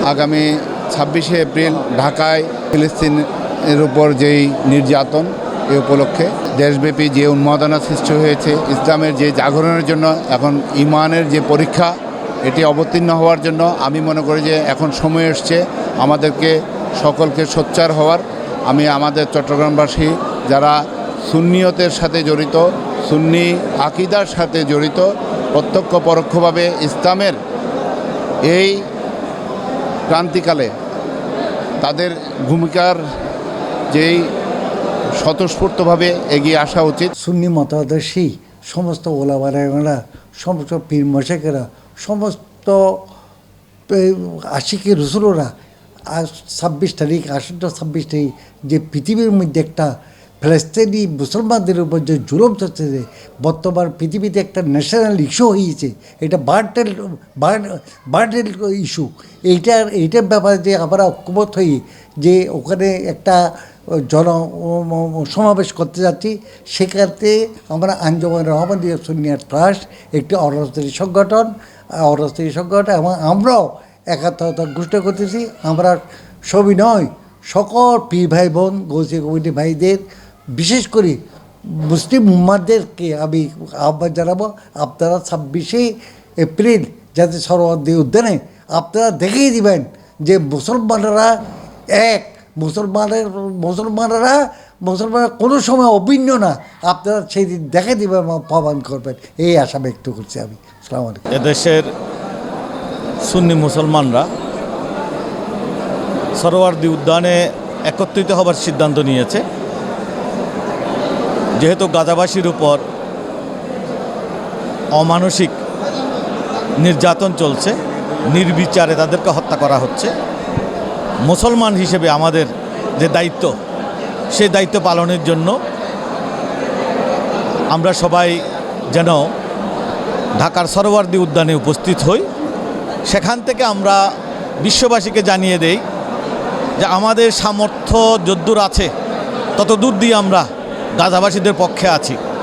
আগামী 26শে এপ্রিল ঢাকায় ফিলিস্তিনের উপর যেই নির্যাতন এ উপলক্ষে দেশব্যাপী যে উন্মাদনা সৃষ্টি হয়েছে, ইসলামের যে জাগরণের জন্য এখন ঈমানের যে পরীক্ষা এটি অবতীর্ণ হওয়ার জন্য আমি মনে করি যে এখন সময় এসছে আমাদেরকে সকলকে সোচ্চার হওয়ার। আমি আমাদের চট্টগ্রামবাসী যারা সুন্নিয়তের সাথে জড়িত, সুন্নি আকিদার সাথে জড়িত, প্রত্যক্ষ পরোক্ষভাবে ইসলামের এই ক্রান্তিকালে তাদের ভূমিকার যেই স্বতঃস্ফূর্তভাবে এগিয়ে আসা উচিত। সুন্নি মতাদর্শী সমস্ত ওলামারা, সমস্ত পীর মশাকেরা, সমস্ত আশিকি রসুলরা 26 তারিখ, আসন্ন 26 তারিখ যে পৃথিবীর মধ্যে একটা ফিলিস্তিনি মুসলমানদের উপর যে জুলুম চলছে, বর্তমান পৃথিবীতে একটা ন্যাশনাল ইস্যু হয়েছে, এটা বার্ডেল ইস্যু। এইটার ব্যাপারে যে আমরা ঐক্যমত হই যে ওখানে একটা সমাবেশ করতে যাচ্ছি, সেক্ষেত্রে আমরা আঞ্জুমান রহমানিয়া সুন্নিয়া ট্রাস্ট একটি অরাজনৈতিক সংগঠন এবং আমরাও একাত্মতা ঘোষণা করতেছি। আমরা সবই নয়, সকল পীর ভাই বোন, গৌসী কমিটি ভাইদের, বিশেষ করে মুসলিম উম্মাদেরকে আমি আহ্বান জানাবো, আপনারা 26শে এপ্রিল যাতে সরোয়ার্দী উদ্যানে আপনারা দেখিয়ে দিবেন যে মুসলমানরা এক, মুসলমানরা কোনো সময় অভিন্ন না। আপনারা সেই দিন দেখে দিবেন, পালন করবেন, এই আশা ব্যক্ত করছি আমি। আসসালামু আলাইকুম। এদেশের সুন্নি মুসলমানরা সরোয়ার্দী উদ্যানে একত্রিত হবার সিদ্ধান্ত নিয়েছে। যেহেতু গাজাবাসীর উপর অমানসিক নির্যাতন চলছে, নির্বিচারে তাদেরকে হত্যা করা হচ্ছে, মুসলমান হিসেবে আমাদের যে দায়িত্ব, সেই দায়িত্ব পালনের জন্য আমরা সবাই যেন ঢাকার সরোয়ার্দী উদ্যানে উপস্থিত হই। সেখান থেকে আমরা বিশ্ববাসীকে জানিয়ে দেই যে আমাদের সামর্থ্য যদ্দূর আছে তত দূর দিয়ে আমরা গাজাবাসীদের পক্ষে আছি।